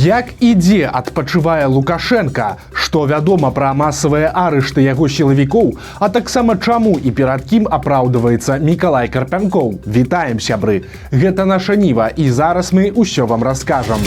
Як і дзе адпачывае Лукашенка, што вядома пра масавыя арышты яго сілавікоў, а таксама чаму і перад кім апраўдваецца Мікалай Карпянкоў. Вітаем, сябры! Гэта наша Ніва, і зараз мы ўсё вам раскажам.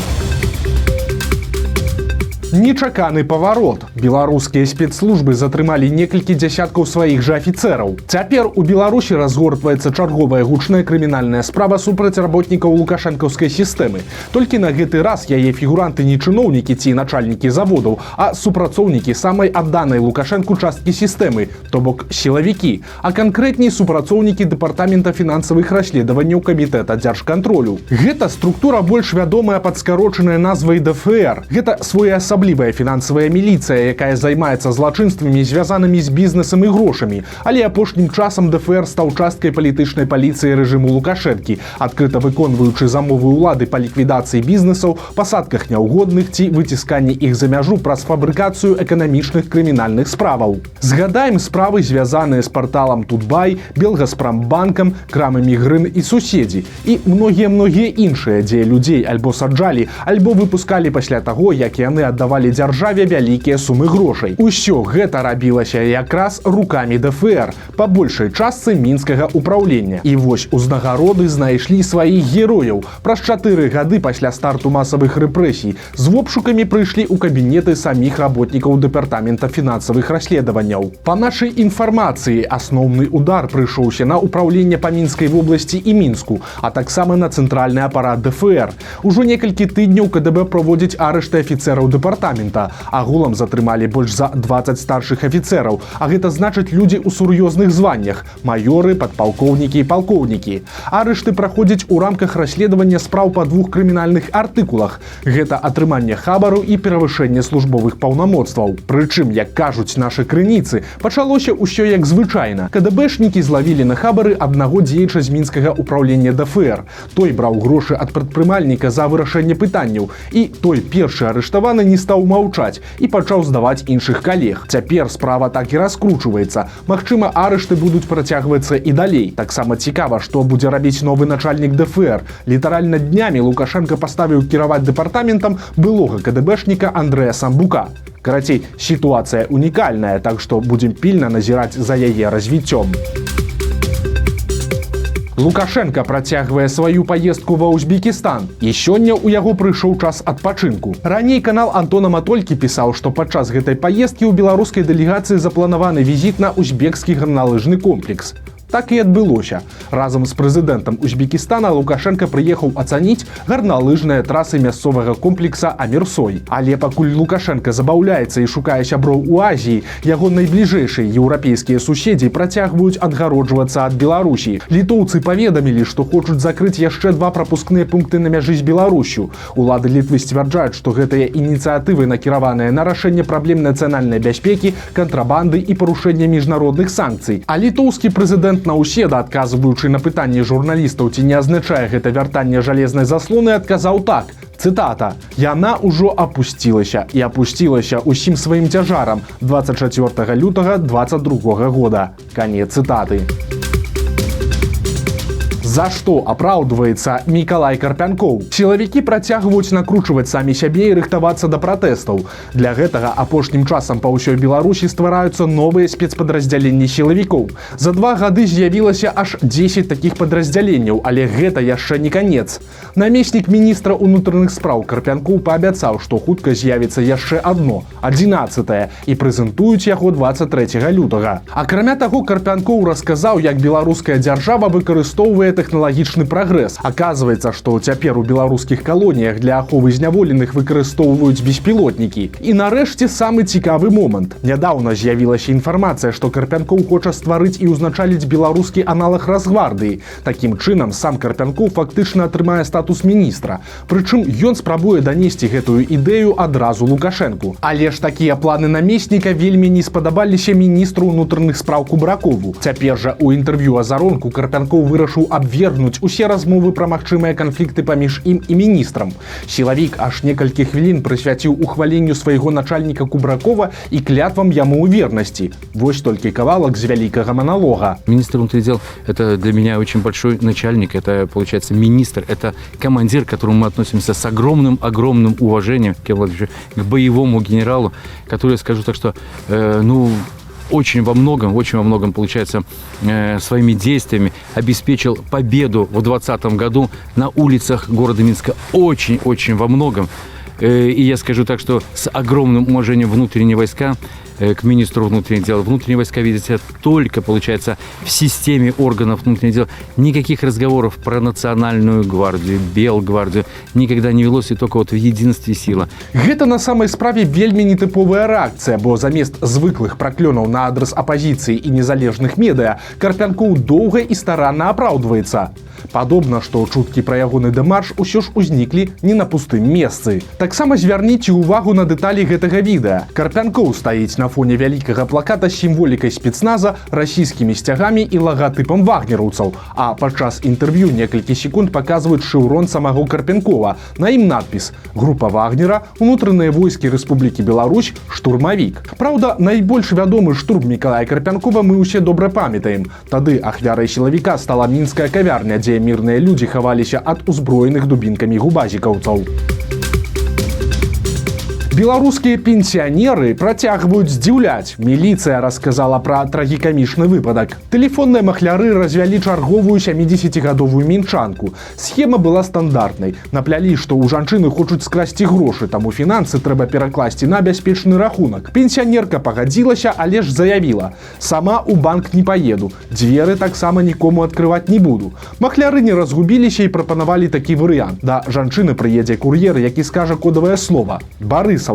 Нечаканы паварот. Беларускія спецслужбы затрымалі некалькі дзясяткаў сваіх жа афіцэраў. Цяпер у Беларусі разгортваецца чарговая гучная крымінальная справа супраць работнікаў лукашэнкаўскай сістэмы. Толькі на гэты раз яе фігуранты не чыноўнікі ці начальнікі заводаў, а супрацоўнікі самай адданай Лукашэнку часткі сістэмы, то бок сілавікі, а канкрэтней супрацоўнікі дэпартамента фінансавых расследаванняў камітэта дзяржкантролю. Гэта структура больш вядомая пад скарочанай назвай ДФР. Гэта своеасаблівая фінансавая міліцыя, якая займаецца злачынствамі, звязанымі з бізнесам і грошамі. Але апошнім часам ДФР стаў часткай палітычнай паліцыі рэжыму Лукашэнкі, адкрыта выконваючы замовы ўлады па ліквідацыі бізнесаў, пасадках няўгодных ці выцісканні іх за мяжу праз фабрыкацыю эканамічных крымінальных справаў. Згадаем справы, звязаныя з парталам Тутбай, Белгаспрамбанкам, крамамі Грын і суседзі. І многія іншыя, дзе людзей альбо саджалі, альбо выпускалі пасля таго, як яны аддавалі дзяржаве вялікія сумы грошай. Усё гэта рабілася якраз рукамі ДФР, па большай частцы мінскага ўпраўлення. І вось узнагароды знайшлі сваіх герояў. Праз 4 гады пасля старту масавых рэпрэсій з обшукамі прыйшлі ў кабінеты саміх работнікаў дэпартамента фінансавых расследаванняў. Па нашай інфармацыі, асноўны удар прыйшоўся на ўпраўленне па Мінскай вобласці і Мінску, а таксама на цэнтральны апарат ДФР. Ужо некалькі тыдняў КДБ праводзіць арышты афіцэраў дэпартамента. Агулам затрымалі больш за 20 старшых афіцэраў, а гэта значыць людзі ў сур'ёзных званнях – маёры, падпалкоўнікі і палкоўнікі. Арышты праходзяць у рамках расследавання спраў па 2 крымінальных артыкулах. Гэта атрыманне хабару і перавышэнне службовых паўнамоцтваў. Прычым, як кажуць нашы крыніцы, пачалося ўсё як звычайна. КДБшнікі злавілі на хабары аднаго дзеяча з мінскага ўпраўлення ДФР. Той браў грошы ад прадпрымальніка за вырашэнне пытанняў, і той першы арыштаваны не стаў маўчаць і пачаў здаваць іншых калег. Цяпер справа так і раскручваецца. Магчыма, арышты будуць працягвацца і далей. Таксама цікава, што будзе рабіць новы начальнік ДФР. Літаральна днямі Лукашенка паставіў кіраваць дэпартаментам былога КДБшніка Андрэя Самбука. Карацей, сітуацыя унікальная, так што будзем пільна назіраць за яе развіццём. Лукашенка працягвае сваю паездку ва Узбекістан, і сёння ў яго прыйшоў час адпачынку. Раней канал Антона Матолькі пісаў, што падчас гэтай паездкі ў беларускай дэлегацыі запланаваны візіт на узбекскі гарналыжны комплекс. Так і адбылося. Разам з прэзідэнтам Узбекістана Лукашенка прыехаў ацаніць гарналыжныя трасы мясцовага комплекса Амірсой. Але пакуль Лукашенка забаўляецца і шукае сяброў у Азіі, яго найбліжэйшыя еўрапейскія суседзі працягваюць адгароджвацца ад Беларусі. Літоўцы паведамілі, што хочуць закрыць яшчэ 2 прапускныя пункты на мяжы з Беларусю. Улады Літвы сцвярджаюць, што гэтыя ініцыятывы накіраваныя на рашэнне праблем нацыянальнай бяспекі, кантрабанды і парушэння міжнародных санкцый. А літоўскі прэзідэнт Наўседа, адказваючы на пытанне журналістаў, ці не азначае гэта вяртанне жалезнай заслоны, адказаў так, цытата: «Яна ўжо апусцілася і апусцілася ўсім сваім цяжарам 24 лютага 2022 года». Канец цытаты. За што апраўдваецца Мікалай Карпянкоў? Сілавікі працягваюць накручваць самі сябе і рыхтавацца да пратэстаў. Для гэтага апошнім часам па ўсёй Беларусі ствараюцца новыя спецпадраздзяленні сілавікоў. За 2 гады з'явілася аж 10 такіх падраздзяленняў, але гэта яшчэ не канец. Намеснік міністра ўнутраных спраў Карпянкоў паабяцаў, што хутка з'явіцца яшчэ адно, 11-е, і прэзентуюць яго 23 лютага. Акрамя таго, Карпянкоў расказаў, як беларуская дзяржава выкарыстоўвае тэхналагічны прагрэс. Аказваецца, што цяпер у беларускіх калоніях для аховы зняволеных выкарыстоўваюць беспілотнікі. І нарэшце самы цікавы момант. Нядаўна з'явілася інфармацыя, што Карпянкоў хоча стварыць і ўзначаліць беларускі аналаг Расгвардыі. Такім чынам, сам Карпянкоў фактычна атрымае статус міністра. Прычым ён спрабуе данесці гэтую ідэю адразу Лукашэнку. Але ж такія планы намесніка вельмі не спадабаліся міністру ўнутраных спраў Кубракову. Цяпер жа у інтэрв'ю Азаронку Карпянкоў вырашыў абвесціць абвергнуць усе размовы пра магчымыя канфлікты паміж ім і міністрам. Сілавік аж некалькі хвілін прысвяціў ухваленню свайго начальніка Кубракова і клятвам яму ў вернасці. Вось толькі кавалак з вялікага моналога. Министр внутренних дел – это для меня очень большой начальник, это, получается, министр, это командир, к которому мы относимся с огромным уважением к боевому генералу, который, скажу так, что, очень во многом, получается, своими действиями обеспечил победу в 2020 году на улицах города Минска. Очень во многом. И я скажу так, что с огромным уважением внутренние войска к министру внутренних дел. Внутренние войска видят себя только, получается, в системе органов внутренних дел. Никаких разговоров про национальную гвардию, Белгвардию никогда не велось, и только вот в единстве сила. Гэта на самай справе вельмі нетыповая рэакцыя, бо замест звыклых праклёнаў на адрас апазіцыі і незалежных медыа Карпянкоў доўга і старанна апраўдваецца. Падобна, што чуткі пра ягоны дэмарш усё ж узніклі не на пустым месцы. Таксама звярніце ўвагу на дэталі гэтага відэа. Карпянкоў стаіць на фоне вялікага плаката з сімволікай спецназа, расійскімі сцягамі і лагатыпам вагнераўцаў, а падчас інтэрв'ю некалькі секунд паказваюць шэўрон самого Карпянкова. На ім надпіс «Група Вагнера, унутраныя войскі Рэспублікі Беларусь, штурмавік». Праўда, найбольш вядомы штурм Мікалая Карпянкова мы ўсе добра памятаем. Тады ахвярай сілавіка стала мінская кавярня, дзе мірныя людзі хаваліся ад узброеных дубінкамі губазікаўцаў. Беларускія пенсіянеры працягваюць здзіўляць. Міліцыя расказала пра трагікамічны выпадак. Тэлефонныя махляры развялі чарговую 70-гадовую мінчанку. Схема была стандартнай. Наплялі, што ў жанчыны хочуць скрасці грошы, таму фінансы трэба перакласці на бяспечны рахунак. Пенсіянерка пагадзілася, але ж заявіла: «Сама ў банк не паеду. Дзверы таксама нікому адкрываць не буду». Махляры не разгубіліся і прапанавалі такі варыянт. Да жанчыны прыедзе кур'ер, які скажа кодавае слова «Барысаўна».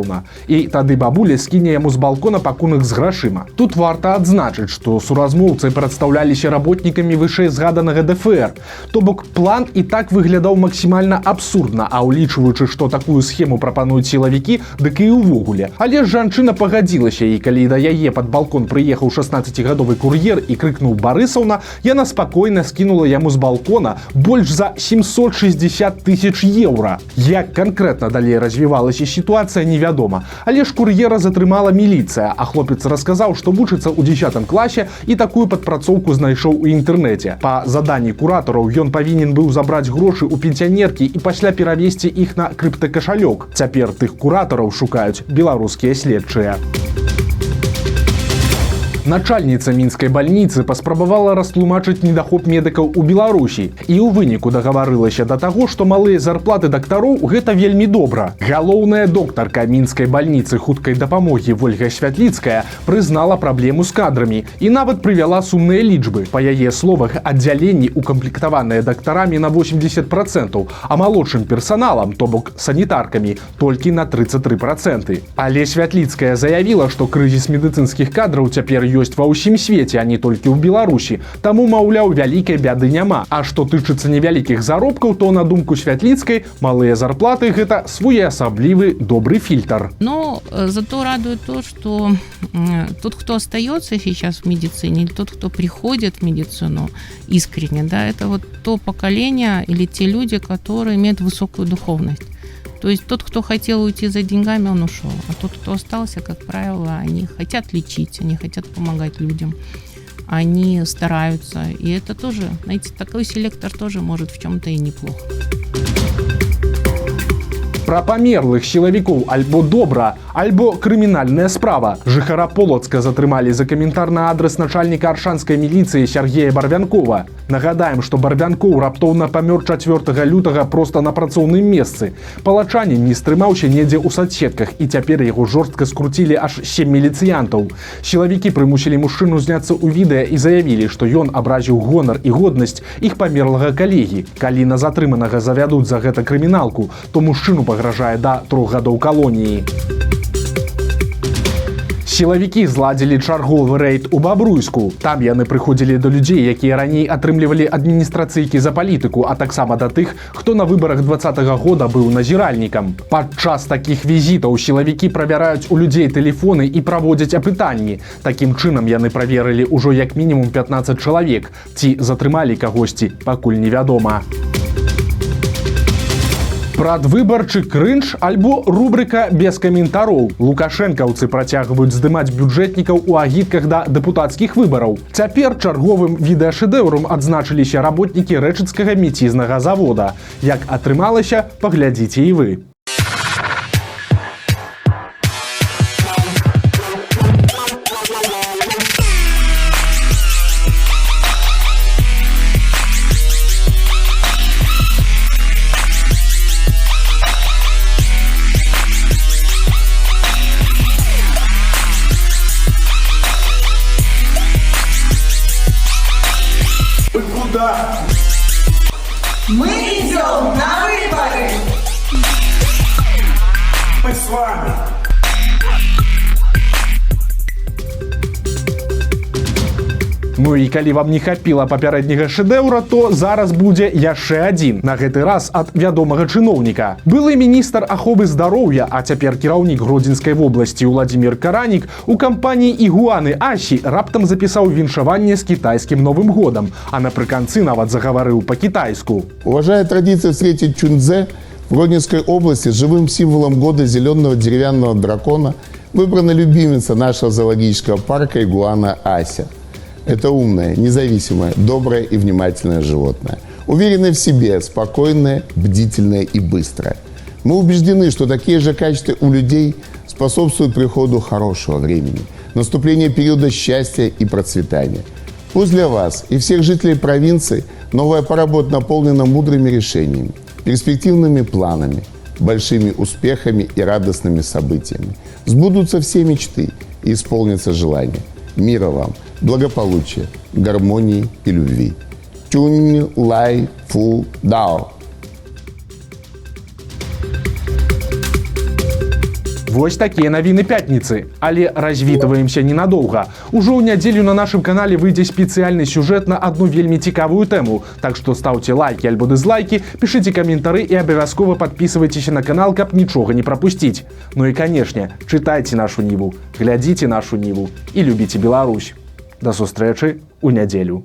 І тады бабуля скіне яму з балкона пакунак з грашыма. Тут варта адзначыць, што суразмоўцы прадстаўляліся работнікамі вышэй згаданага ДФР. То бок план і так выглядаў максімальна абсурдна, а ўлічваючы, што такую схему прапануюць сілавікі, дык і ўвогуле. Але ж жанчына пагадзілася, і калі да яе пад балкон прыехаў 16-гадовы кур'ер і крыкнуў «Барысаўна», яна спакойна скінула яму з балкона больш за 760 тысяч еўра. Як канкрэтна далей развівалася сітуацыя, невядома. Але ж кур'ера затрымала міліцыя, а хлопец расказаў, што вучыцца ў 10 класе і такую падпрацоўку знайшоў у інтэрнэце. Па заданні куратараў ён павінен быў забраць грошы ў пенсіянеркі і пасля перавесці іх на крыптакашалёк. Цяпер тых куратараў шукаюць беларускія следчыя. Начальніца мінскай бальніцы паспрабавала растлумачыць недахоп медыкаў у Беларусі і ў выніку дагаварылася да таго, што малыя зарплаты дактароў гэта вельмі добра. Галоўная доктарка мінскай бальніцы хуткай дапамогі Вольга Святліцкая прызнала праблему з кадрамі і нават прывяла сумныя лічбы. Па яе словах, аддзяленні укамплектаваныя дактарамі на 80%, а малодшым персаналам, то бок санітаркамі, толькі на 33%. Але Святліцкая заявіла, што крызіс медыцынскіх кадраў цяпер ёсць ва ўсім свеце, а не толькі ў Беларусі. Таму, маўляў, вялікай бяды няма. А што тычыцца невялікіх заробкаў, то, на думку Святліцкай, малыя зарплаты – гэта своеасаблівы добрый фильтр. Но зато радует то, что тот, кто остается сейчас в медицине, или тот, кто приходит в медицину искренне, да, это вот то поколение или те люди, которые имеют высокую духовность. То есть тот, кто хотел уйти за деньгами, он ушел. А тот, кто остался, как правило, они хотят лечить, они хотят помогать людям. Они стараются. И это тоже, знаете, такой селектор тоже может в чем-то и неплохо. Пра памерлых сілавікоў альбо добра, альбо крымінальная справа. Жыхара Полацка затрымалі за каментар на адрас начальніка аршанскай міліцыі Сергея Барвянкова. Нагадаем, што Барвянкоў раптоўна памёр 4 лютага проста на працоўным месцы. Палачанін не стрымаўся недзе ў соцсетках, і цяпер яго жорстка скруцілі аж 7 міліцыянтаў. Сілавікі прымусілі мужчыну зняцца ў відэа і заявілі, што ён абразіў гонар і годнасць іх памерлага калегі. Калі на затрыманага завядуць за гэта крыміналку, то мужчыну пагражае да 3 гадоў калоніі. Сілавікі зладзілі чарговы рэйд у Бабруйску. Там яны прыходзілі да людзей, якія раней атрымлівалі адміністрацыйкі за палітыку, а таксама да тых, хто на выбарах 2020 года быў назіральнікам. Падчас такіх візітаў сілавікі правяраюць у людзей тэлефоны і праводзяць апытанні. Такім чынам яны праверылі ўжо як мінімум 15 чалавек. Ці затрымалі кагосьці, пакуль невядома. Прадвыбарчы крынж альбо рубрика без каментароў. Лукашэнкаўцы працягваюць здымаць бюджэтнікаў у агітках да дэпутацкіх выбараў. Цяпер чарговым відэашэдэўрам адзначыліся работнікі рэчыцкага мецізнага завода. Як атрымалася, паглядзіце і вы. Мы идем на выборы! Мы с вами! Ну і калі вам не хапіла папярэдняга шэдэўра, то зараз будзе яшчэ адзін. На гэты раз ад вядомага чыноўніка. Былы міністр аховы здароўя, а цяпер кіраўнік Гродзенскай вобласці Уладзімір Каранік у кампаніі Ігуаны Асі раптам запісаў віншаванне з кітайскім Новым годам, а напрыканцы нават загаварыў па-кітайску. Уважая традицию встретить Чунцзе, в Гродненской области живым символом года зеленого деревянного дракона выбрана любимица нашего зоологического парка игуана Ася. Это умное, независимое, доброе и внимательное животное. Уверенное в себе, спокойное, бдительное и быстрое. Мы убеждены, что такие же качества у людей способствуют приходу хорошего времени, наступлению периода счастья и процветания. Пусть для вас и всех жителей провинции новая пора будет наполнена мудрыми решениями, перспективными планами, большими успехами и радостными событиями. Сбудутся все мечты и исполнятся желания. Мира вам, благополучия, гармонии и любви. Тюнь лай фу дао. Вось такія навіны пятніцы, але развітваемся ненадоўга. Ужо ў нядзелю на нашым канале выйдзе спецыяльны сюжэт на адну вельмі цікавую тэму. Так што стаўце лайки альбо дызлайки, пішыце каментары і абавязкова падпісвайцеся на канал, каб нічога не прапусціць. Ну і, канешне, чытайце нашу Ніву, глядзіце нашу Ніву і любіце Беларусь. Да сустрэчы ў нядзелю.